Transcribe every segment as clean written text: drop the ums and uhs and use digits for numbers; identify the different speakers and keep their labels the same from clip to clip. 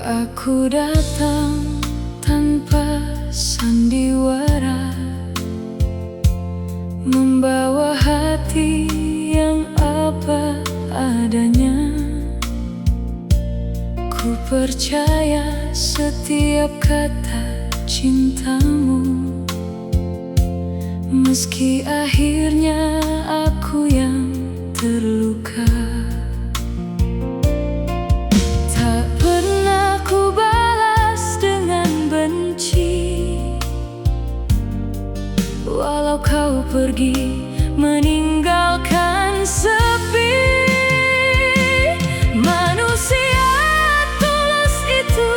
Speaker 1: Aku datang tanpa sandiwara, membawa hati yang apa adanya. Ku percaya setiap kata cintamu, meski akhirnya aku yang terluka. Tak pernah ku balas dengan benci, walau kau pergi meninggalkan sepi. Manusia tulus itu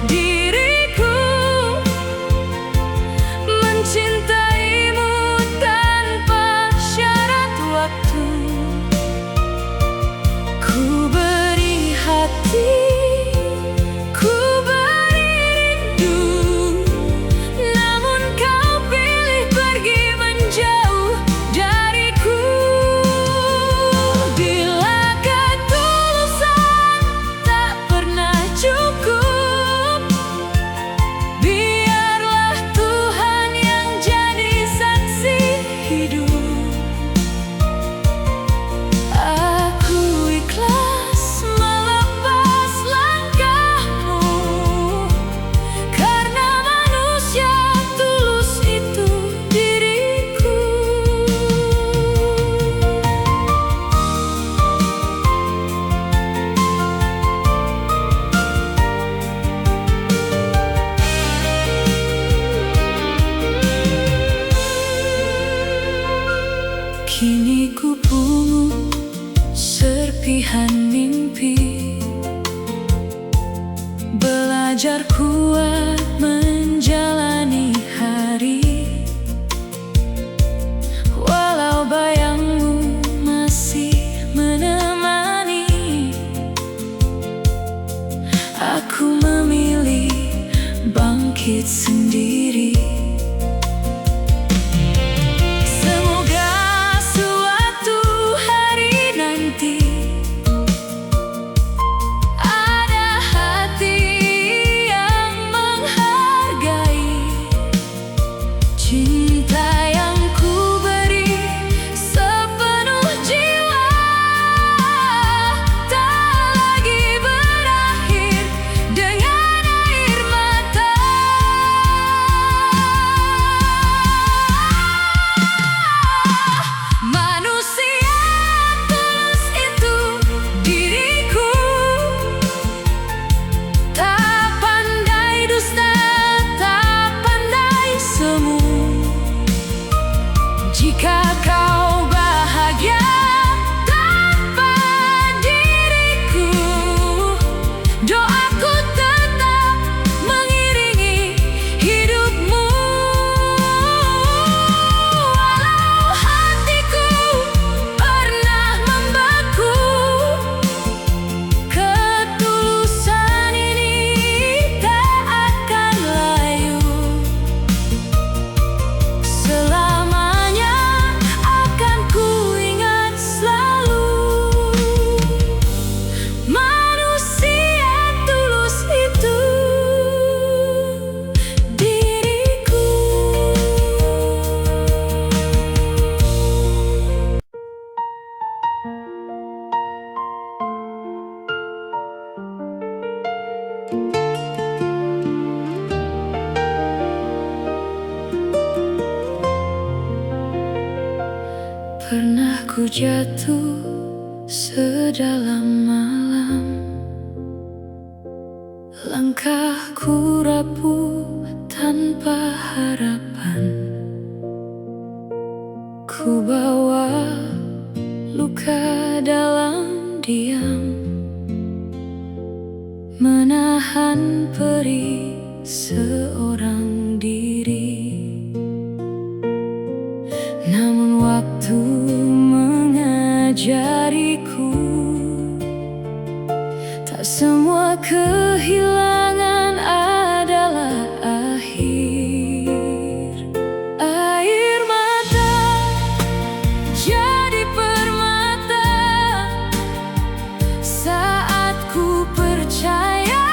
Speaker 1: diriku, mencintaimu tanpa syarat waktu. Ku beri hati, ku beri rindu, namun kau pilih pergi menjauh dariku. Bila ketulusan tak pernah cukup, biarlah Tuhan yang jadi saksi hidup. Aku ikhlas melepas langkahmu, karena manusia tulus itu diriku. Kini ku pungut serpihan mimpi, belajar kuat menjalani hari, walau bayangmu masih menemani. Aku memilih bangkit sendiri. Semoga suatu hari nanti ada hati yang menghargai cinta yang ku beri sepenuh jiwa, tak lagi berakhir dengan air mata. Manusia tulus itu diriku, tak pandai dusta, tak pandai semu. Jika kau bahagia tanpa diriku, doaku tetap mengiringi hidupmu. Walau hatiku pernah membeku, ketulusan ini tak akan layu. Selamanya akan ku ingat selalu. Manusia tulus itu diriku. Pernah ku jatuh sedalam malam, langkahku rapuh tanpa harapan. Ku bawa luka dalam diam, menahan perih seorang diri. Namun waktu mengajariku, tak semua kehilangan adalah akhir. Air mata jadi permata saat ku percaya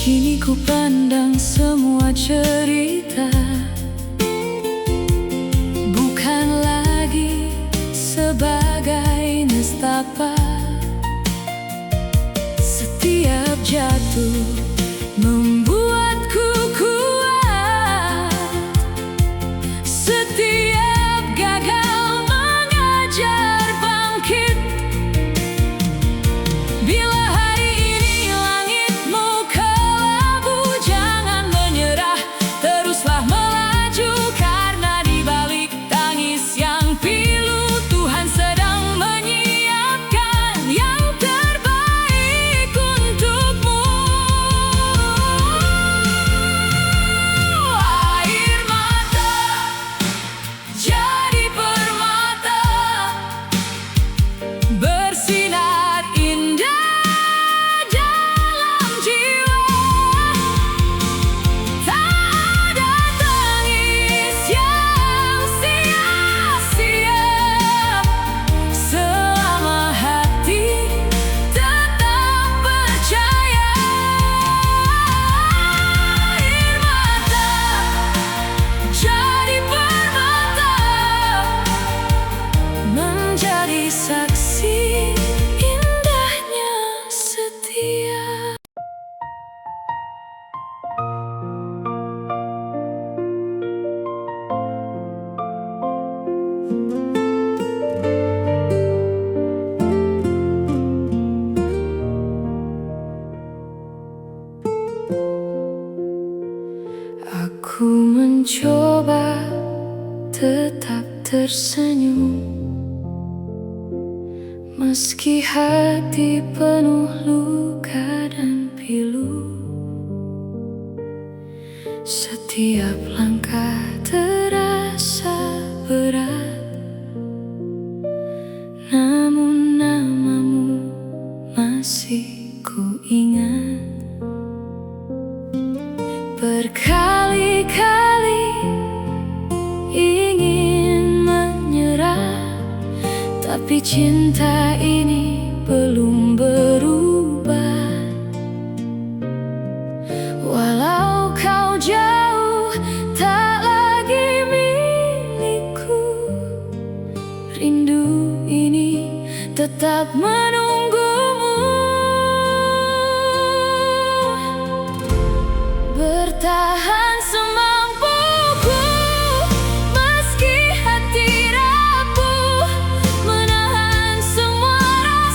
Speaker 1: Kini ku pandang semua cerita bukan lagi sebagai nestapa. Setiap jatuh membuatku kuat, setiap gagal mengajar bangkit. Bila hari ini langitmu kelabu, jangan menyerah, teruslah melaju. Karena di balik tangis yang pilu, Tuhan sedang menyiapkan yang terbaik untukmu. Air mata jadi permata, bersinar indah dalam jiwa. Tak ada tangis yang sia-sia selama hati tetap percaya. Air mata jadi permata, menjadi saksi indahnya setia. Aku mencoba tetap tersenyum, meski hati penuh luka dan pilu. Setiap langkah terasa berat, namun namamu masih ku ingat. Berkali-kali ingin menyerah, tapi cinta ini belum berubah. Walau kau jauh tak lagi milikku, rindu ini tetap menunggumu. Bertahan semampuku, meski hati rapuh, menahan semua rasa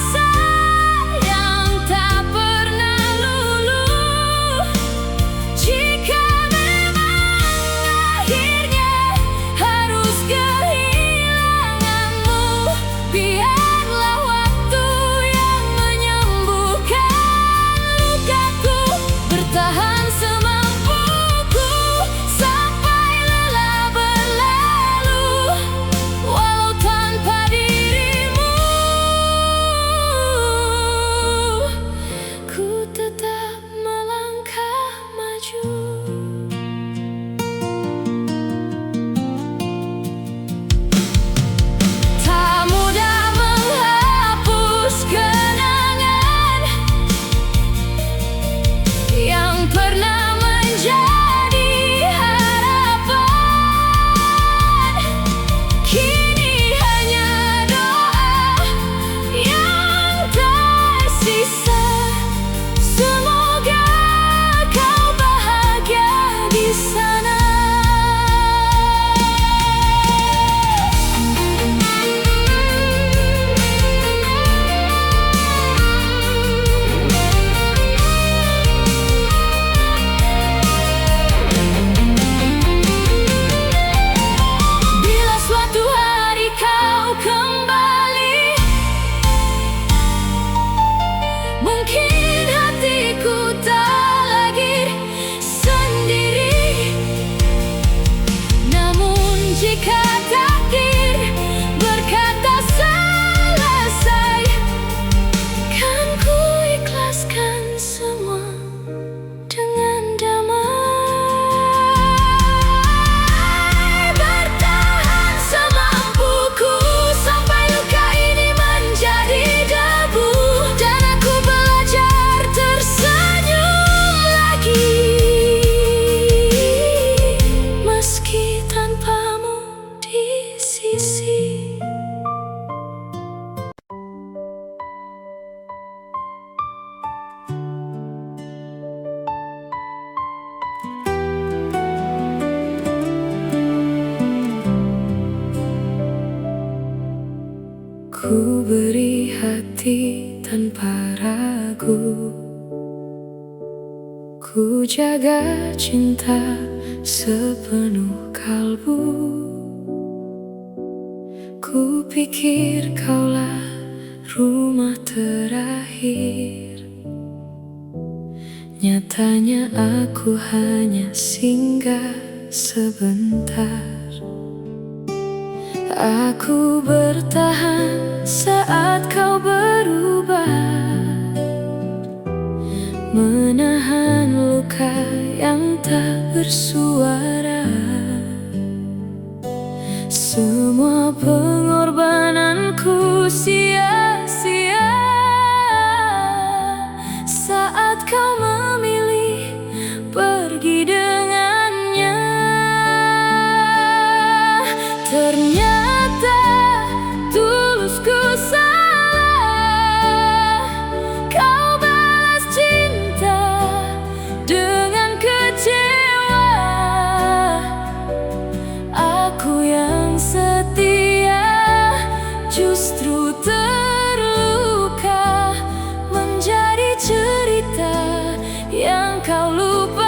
Speaker 1: hati tanpa ragu. Ku jaga cinta sepenuh kalbu. Ku pikir kaulah rumah terakhir. Nyatanya aku hanya singgah sebentar. Aku bertahan saat kau berubah, menahan luka yang tak bersuara. Semua pengorbananku sia-sia saat kau memilih pergi dengannya. Ternyata tulusku salah, kau balas cinta dengan kecewa. Aku yang setia justru terluka, menjadi cerita yang kau lupakan.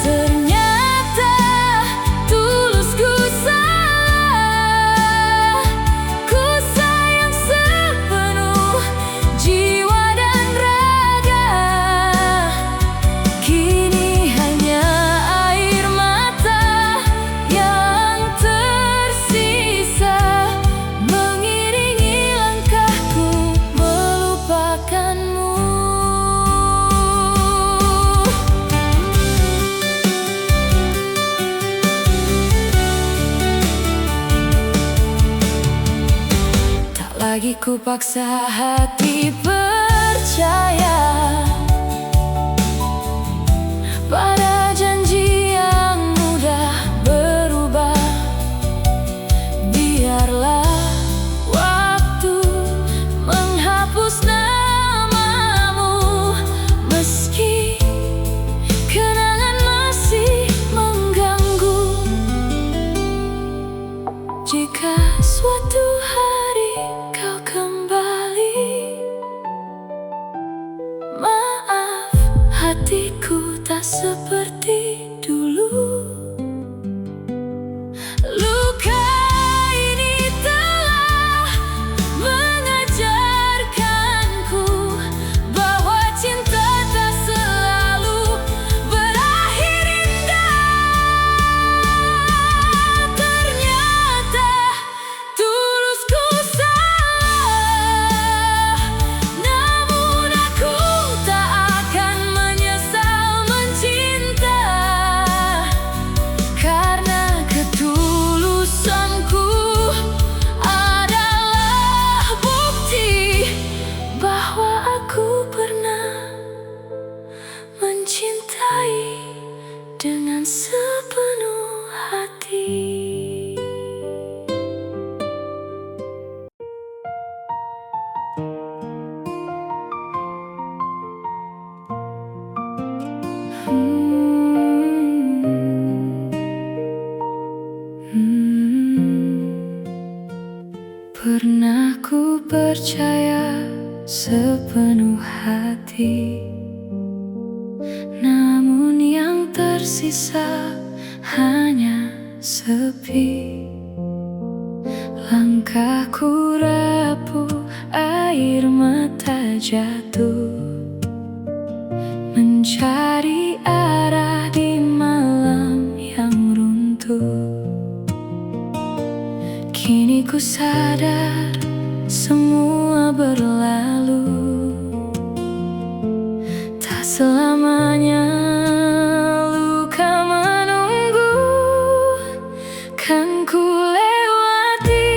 Speaker 1: Ternyata tulusku salah, ku sayang sepenuh jiwa dan raga. Kini hanya air mata yang tersisa, mengiringi langkahku melupakanmu. Tak lagi ku paksa hati percaya pada janji yang mudah berubah. Biarlah waktu menghapus namamu, meski kenangan masih mengganggu. Jika suatu hari kau kembali, maaf, hatiku tak seperti dulu. Luka ini telah mengajarkanku bahwa cinta tak selalu berakhir indah. Ternyata tulusku salah, namun aku tak akan menyesal mencinta, karena ketulusanku adalah bukti bahwa aku pernah mencintai dengan sepenuh hati. Pernah ku percaya sepenuh hati, namun yang tersisa hanya sepi. Langkahku rapuh, air mata jatuh, mencari arah di malam yang runtuh. Kini ku sadar semua berlalu, tak selamanya luka menunggu. Kan ku lewati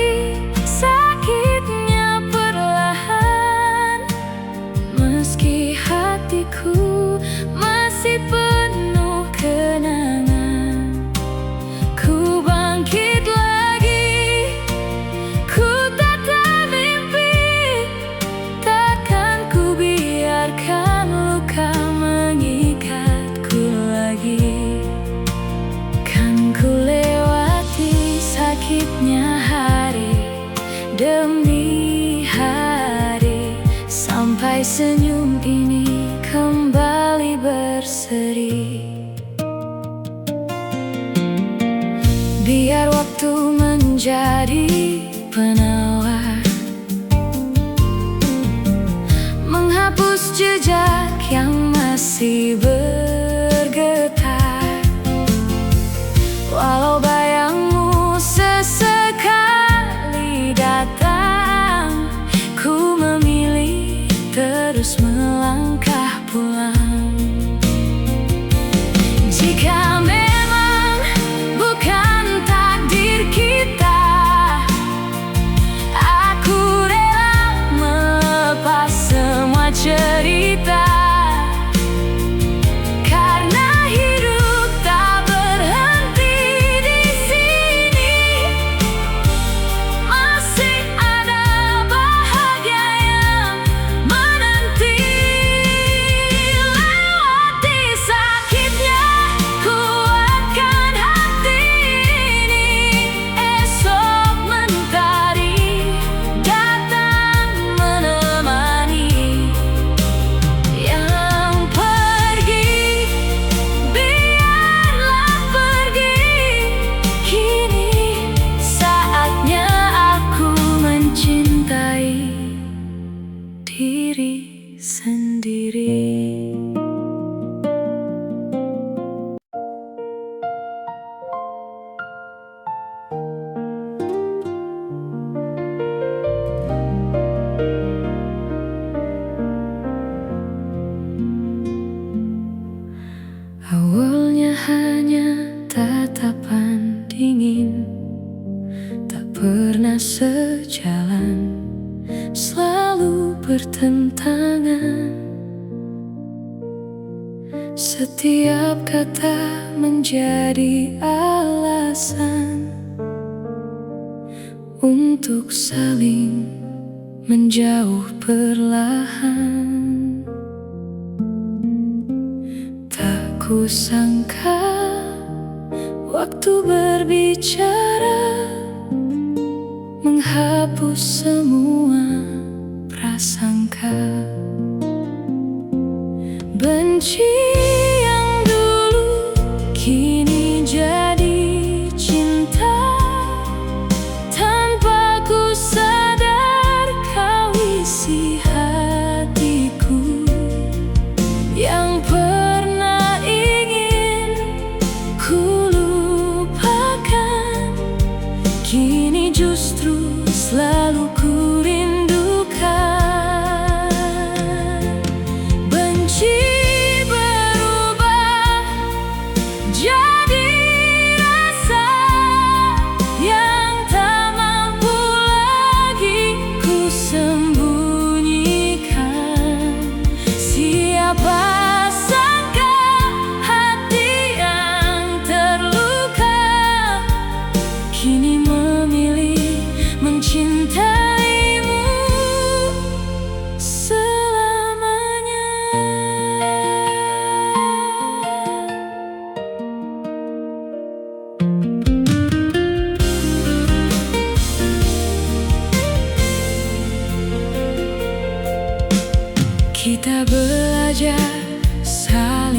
Speaker 1: sakitnya perlahan, meski hatiku masih penuh kenangan. Ku bangkit lagi, ku tatap mimpi, takkan ku biarkan luka mengikat. Andai senyum ini kembali berseri, biar waktu menjadi penawar, menghapus jejak yang masih bergetar. Walau bayangmu sesekali datang, ku memilih terus melangkah pulang. Jika memang bukan takdir kita, aku rela melepas semua cerita. Karena hidup tak berhenti di sini, masih ada bahagia yang menanti. Lewati sakitnya, kuatkan hati ini. Esok mentari datang menemani. Yang pergi, biarlah pergi. Kini saatnya aku mencintai diri sendiri. Awalnya hanya tatapan dingin, tak pernah sejalan, selalu bertentangan. Setiap kata menjadi alasan untuk saling menjauh perlahan. Tak kusangka waktu berbicara, menghapus semua prasangka. Benci yang dulu kini jadi cinta, tanpa ku sadar kau isi hatiku. Yang pernah ingin ku lupakan, kini justru selalu ku rindukan. Benci berubah jadi rasa yang tak mampu lagi ku sembunyikan. Siapa sangka hati yang terluka kini memilih mencintaimu selamanya. Kita belajar saling